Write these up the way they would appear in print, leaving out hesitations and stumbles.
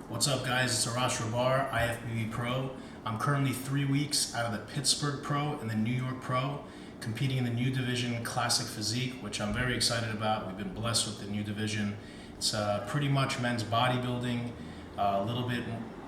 What's up, guys? It's Arash Rahbar, IFBB Pro. I'm currently 3 weeks out of the Pittsburgh Pro and the New York Pro, competing in the new division Classic Physique, which I'm very excited about. We've been blessed with the new division. It's pretty much men's bodybuilding, a little bit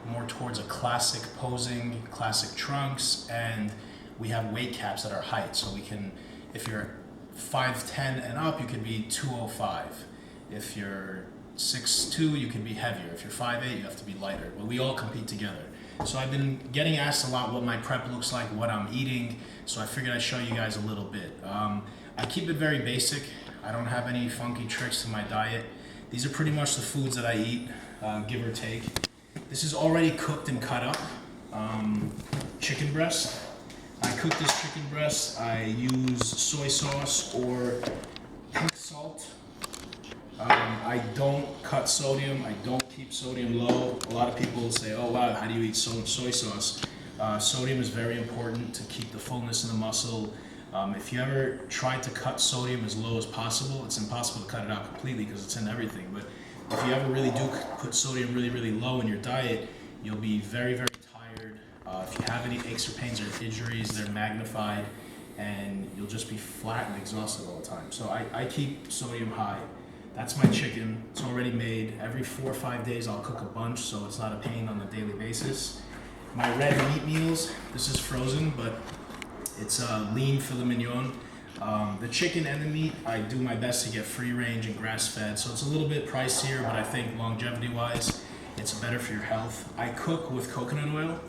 more towards a classic posing, classic trunks, and we have weight caps at our height. So we can, if you're 5'10 and up, you can be 205. If you're 6'2", you can be heavier. If you're 5'8", you have to be lighter. But we all compete together. So I've been getting asked a lot what my prep looks like, what I'm eating. So I figured I'd show you guys a little bit. I keep it very basic. I don't have any funky tricks to my diet. These are pretty much the foods that I eat, give or take. This is already cooked and cut up. Chicken breast. I cook this chicken breast. I use soy sauce or pink salt. I don't cut sodium. I don't keep sodium low. A lot of people say, oh wow, how do you eat so much soy sauce? Sodium is very important to keep the fullness in the muscle. If you ever try to cut sodium as low as possible, it's impossible to cut it out completely because it's in everything. But if you ever really do put sodium really low in your diet, you'll be very tired. If you have any aches or pains or injuries, they're magnified, and you'll just be flat and exhausted all the time. So I keep sodium high. That's my chicken. It's already made. Every 4 or 5 days I'll cook a bunch, so it's not a pain on a daily basis. My red meat meals, this is frozen, but it's lean filet mignon. The chicken and the meat, I do my best to get free range and grass fed, so it's a little bit pricier, but I think longevity wise, it's better for your health. I cook with coconut oil.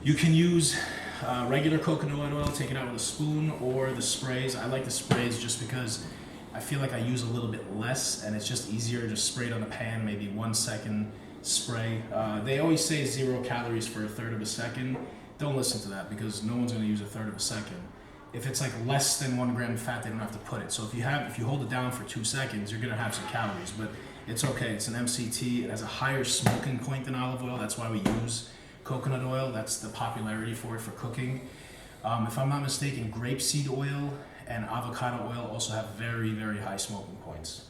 You can use regular coconut oil, take it out with a spoon, or the sprays. I like the sprays just because I feel like I use a little bit less, and it's just easier to just spray it on the pan, maybe 1 second spray. They always say 0 calories for a third of a second. Don't listen to that because no one's gonna use a third of a second. If it's like less than 1 gram of fat, they don't have to put it. So if you hold it down for 2 seconds, you're gonna have some calories, but it's okay. It's an MCT. It has a higher smoking point than olive oil. That's why we use coconut oil. That's the popularity for it for cooking. If I'm not mistaken, grapeseed oil and avocado oil also have very high smoking points.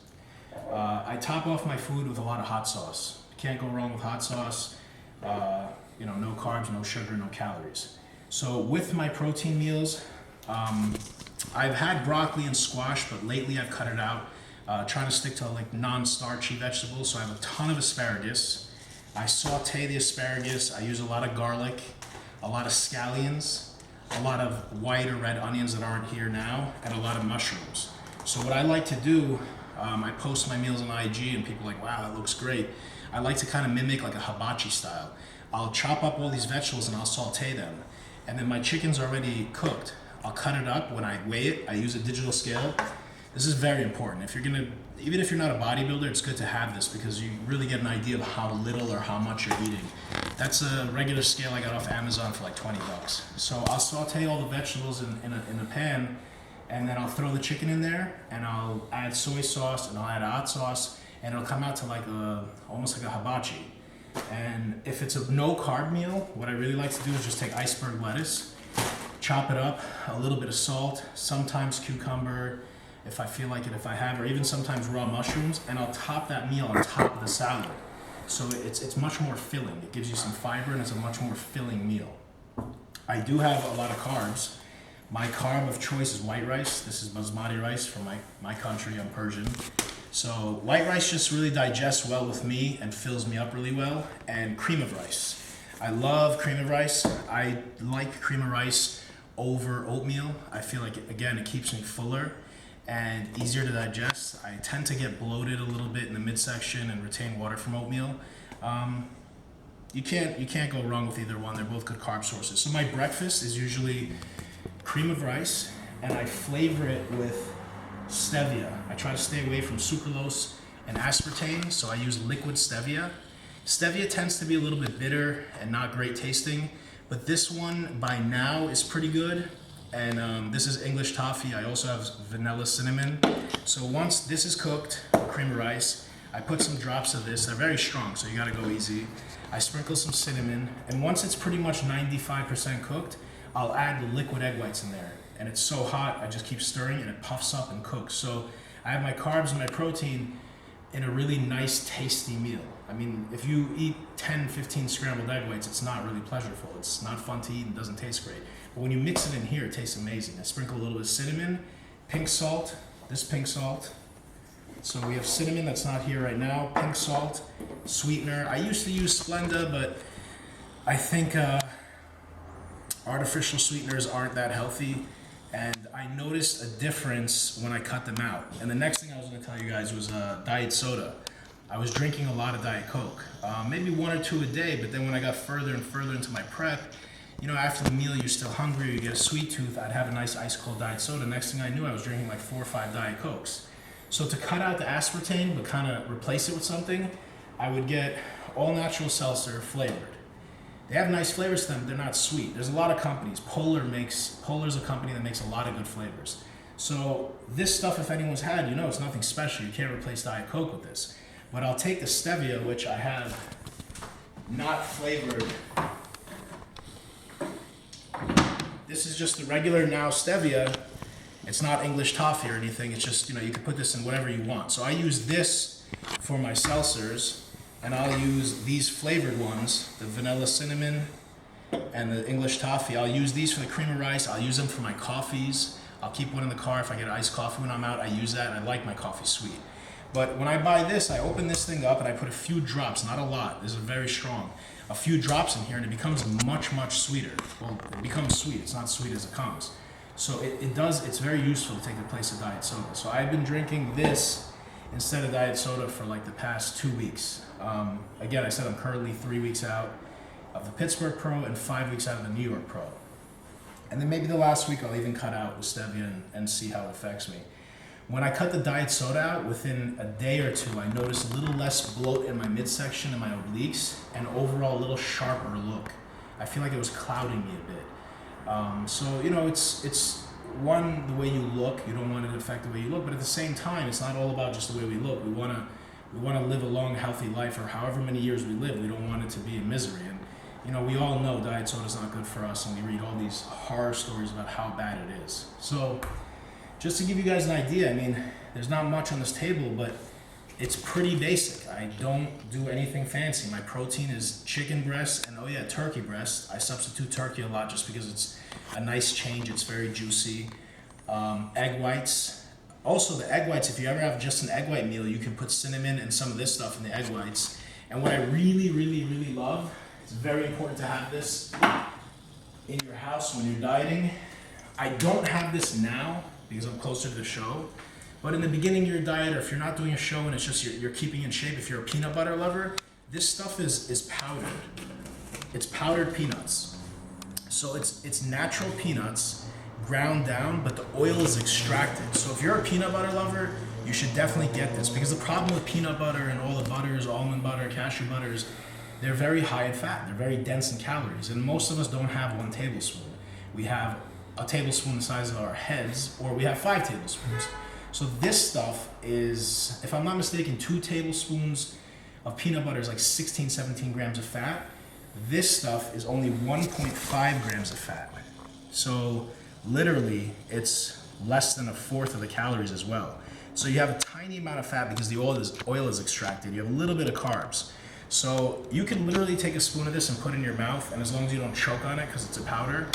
I top off my food with a lot of hot sauce. Can't go wrong with hot sauce. No carbs, no sugar, no calories. So with my protein meals, I've had broccoli and squash, but lately I've cut it out. Trying to stick to like non-starchy vegetables. So I have a ton of asparagus. I saute the asparagus. I use a lot of garlic, a lot of scallions, a lot of white or red onions that aren't here now, and a lot of mushrooms. So what I like to do, I post my meals on IG and people are like, wow, that looks great. I like to kind of mimic like a hibachi style. I'll chop up all these vegetables and I'll saute them. And then my chicken's already cooked. I'll cut it up. When I weigh it, I use a digital scale. This is very important. Even if you're not a bodybuilder, it's good to have this because you really get an idea of how little or how much you're eating. That's a regular scale I got off Amazon for like 20 bucks. So I'll saute all the vegetables in a pan, and then I'll throw the chicken in there, and I'll add soy sauce, and I'll add hot sauce, and it'll come out to like almost like a hibachi. And if it's a no carb meal, what I really like to do is just take iceberg lettuce, chop it up, a little bit of salt, sometimes cucumber, if I feel like it, if I have, or even sometimes raw mushrooms, and I'll top that meal on top of the salad. So it's much more filling. It gives you some fiber, and it's a much more filling meal. I do have a lot of carbs. My carb of choice is white rice. This is basmati rice from my country. I'm Persian. So white rice just really digests well with me and fills me up really well. And cream of rice. I love cream of rice. I like cream of rice over oatmeal. I feel like, again, it keeps me fuller and easier to digest. I tend to get bloated a little bit in the midsection and retain water from oatmeal. You can't go wrong with either one. They're both good carb sources. So my breakfast is usually cream of rice, and I flavor it with stevia. I try to stay away from sucralose and aspartame, so I use liquid stevia. Stevia tends to be a little bit bitter and not great tasting, but this one by now is pretty good. And this is English toffee. I also have vanilla cinnamon. So once this is cooked, cream of rice, I put some drops of this. They're very strong, so you gotta go easy. I sprinkle some cinnamon, and once it's pretty much 95% cooked, I'll add the liquid egg whites in there. And it's so hot, I just keep stirring, and it puffs up and cooks. So I have my carbs and my protein, in a really nice, tasty meal. I mean, if you eat 10, 15 scrambled egg whites, it's not really pleasurable. It's not fun to eat and doesn't taste great. But when you mix it in here, it tastes amazing. I sprinkle a little bit of cinnamon, pink salt, this pink salt. So we have cinnamon that's not here right now, pink salt, sweetener. I used to use Splenda, but I think artificial sweeteners aren't that healthy. And I noticed a difference when I cut them out. And the next thing I was going to tell you guys was diet soda. I was drinking a lot of Diet Coke, maybe 1 or 2 a day, but then when I got further and further into my prep, you know, after the meal you're still hungry, you get a sweet tooth, I'd have a nice ice cold diet soda. Next thing I knew, I was drinking like 4 or 5 Diet Cokes. So to cut out the aspartame, but kind of replace it with something, I would get all natural seltzer flavored. They have nice flavors to them, but they're not sweet. There's a lot of companies. Polar's a company that makes a lot of good flavors. So this stuff, if anyone's had, you know it's nothing special. You can't replace Diet Coke with this. But I'll take the stevia, which I have not flavored. This is just the regular now stevia. It's not English toffee or anything. It's just, you know, you can put this in whatever you want. So I use this for my seltzers. And I'll use these flavored ones, the vanilla cinnamon and the English toffee. I'll use these for the cream of rice. I'll use them for my coffees. I'll keep one in the car. If I get iced coffee when I'm out, I use that. I like my coffee sweet. But when I buy this, I open this thing up and I put a few drops, not a lot. This is very strong. A few drops in here and it becomes much, much sweeter. Well, it becomes sweet. It's not sweet as it comes. So it's very useful to take the place of diet soda. So I've been drinking this instead of diet soda for like the past 2 weeks. Again, I said I'm currently 3 weeks out of the Pittsburgh Pro and 5 weeks out of the New York Pro. And then maybe the last week I'll even cut out with stevia and see how it affects me. When I cut the diet soda out, within a day or two, I noticed a little less bloat in my midsection and my obliques, and overall a little sharper look. I feel like it was clouding me a bit. So, you know, it's one, the way you look. You don't want it to affect the way you look, but at the same time, it's not all about just the way we look. We want to live a long, healthy life, or however many years we live. We don't want it to be in misery. And you know, we all know diet soda is not good for us, and we read all these horror stories about how bad it is. So, just to give you guys an idea, I mean, there's not much on this table, but it's pretty basic. I don't do anything fancy. My protein is chicken breast and, oh yeah, turkey breast. I substitute turkey a lot just because it's a nice change. It's very juicy. Egg whites. Also, the egg whites, if you ever have just an egg white meal, you can put cinnamon and some of this stuff in the egg whites. And what I really, really, really love, it's very important to have this in your house when you're dieting. I don't have this now because I'm closer to the show. But in the beginning of your diet, or if you're not doing a show and it's just you're keeping in shape, if you're a peanut butter lover, this stuff is powdered. It's powdered peanuts. So it's natural peanuts ground down, but the oil is extracted. So if you're a peanut butter lover, you should definitely get this, because the problem with peanut butter and all the butters, almond butter, cashew butters, they're very high in fat. They're very dense in calories, and most of us don't have 1 tablespoon. We have a tablespoon the size of our heads, or we have 5 tablespoons. So this stuff is, if I'm not mistaken, 2 tablespoons of peanut butter is like 16, 17 grams of fat. This stuff is only 1.5 grams of fat. So literally, it's less than 1/4 of the calories as well. So you have a tiny amount of fat because the oil is extracted. You have a little bit of carbs. So you can literally take a spoon of this and put it in your mouth, and as long as you don't choke on it because it's a powder,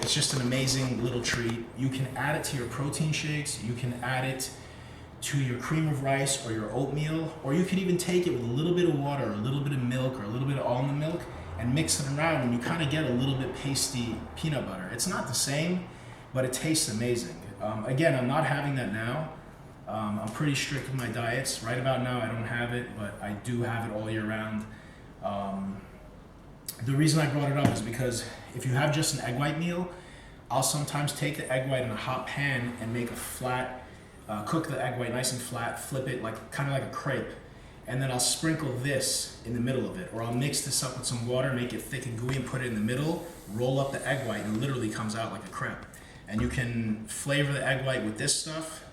it's just an amazing little treat. You can add it to your protein shakes. You can add it to your cream of rice or your oatmeal, or you can even take it with a little bit of water, or a little bit of milk, or a little bit of almond milk, and mix it around, and you kind of get a little bit pasty peanut butter. It's not the same, but it tastes amazing. Again, I'm not having that now. I'm pretty strict with my diets. Right about now, I don't have it, but I do have it all year round. The reason I brought it up is because if you have just an egg white meal, I'll sometimes take the egg white in a hot pan and make a flat, cook the egg white nice and flat, flip it kind of like a crepe, and then I'll sprinkle this in the middle of it, or I'll mix this up with some water, make it thick and gooey, and put it in the middle, roll up the egg white, and it literally comes out like a crepe. And you can flavor the egg white with this stuff,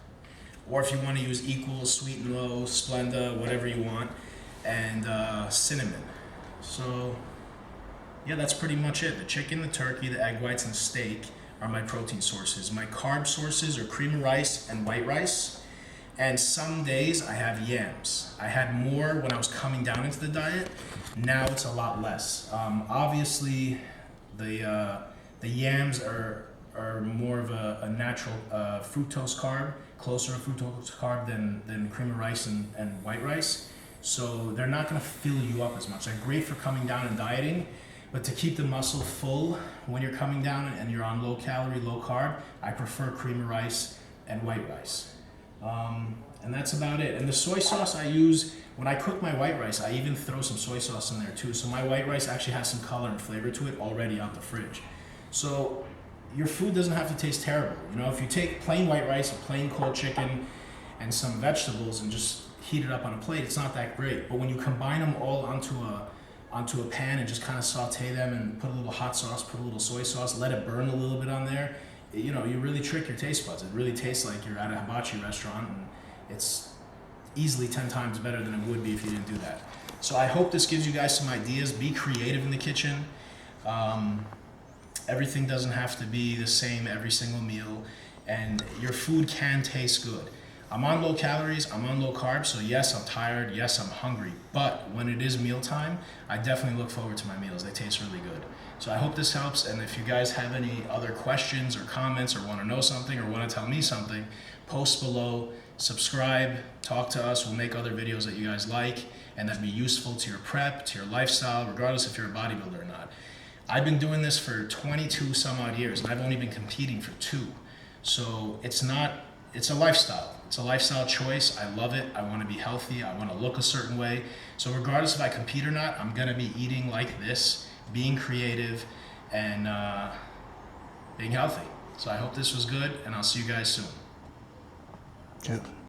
or if you want to use Equals, Sweet and Low, Splenda, whatever you want, and cinnamon. So yeah, that's pretty much it. The chicken, the turkey, the egg whites, and the steak are my protein sources. My carb sources are cream of rice and white rice. And some days I have yams. I had more when I was coming down into the diet. Now it's a lot less. Obviously, the yams are more of a natural fructose carb, closer to fructose carb than cream of rice and white rice. So they're not going to fill you up as much. They're great for coming down and dieting, but to keep the muscle full when you're coming down and you're on low calorie, low carb, I prefer cream of rice and white rice. And that's about it. And the soy sauce I use, when I cook my white rice, I even throw some soy sauce in there too. So my white rice actually has some color and flavor to it already out the fridge. So your food doesn't have to taste terrible. You know, if you take plain white rice, a plain cold chicken, and some vegetables and just heat it up on a plate, it's not that great. But when you combine them all onto a pan and just kind of saute them and put a little hot sauce, put a little soy sauce, let it burn a little bit on there, you know, you really trick your taste buds. It really tastes like you're at a hibachi restaurant, and it's easily 10 times better than it would be if you didn't do that. So I hope this gives you guys some ideas. Be creative in the kitchen. Everything doesn't have to be the same every single meal, and your food can taste good. I'm on low calories, I'm on low carbs, so yes, I'm tired, yes, I'm hungry, but when it is mealtime, I definitely look forward to my meals. They taste really good. So I hope this helps, and if you guys have any other questions or comments or want to know something or want to tell me something, post below, subscribe, talk to us. We'll make other videos that you guys like and that be useful to your prep, to your lifestyle, regardless if you're a bodybuilder or not. I've been doing this for 22 some odd years, and I've only been competing for 2. So it's a lifestyle. It's a lifestyle choice. I love it. I want to be healthy. I want to look a certain way. So regardless if I compete or not, I'm going to be eating like this, being creative, and being healthy. So I hope this was good, and I'll see you guys soon. Yeah.